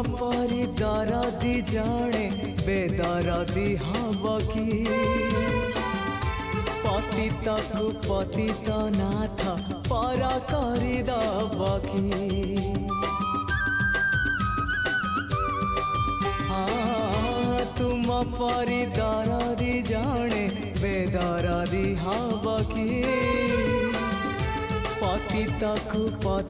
परी दरदी जणे बेदरदी हब कि पतितकु पतित नाथ पर करदब कि तुम परी दरदी जणे बेदरदी हब कि पतितकु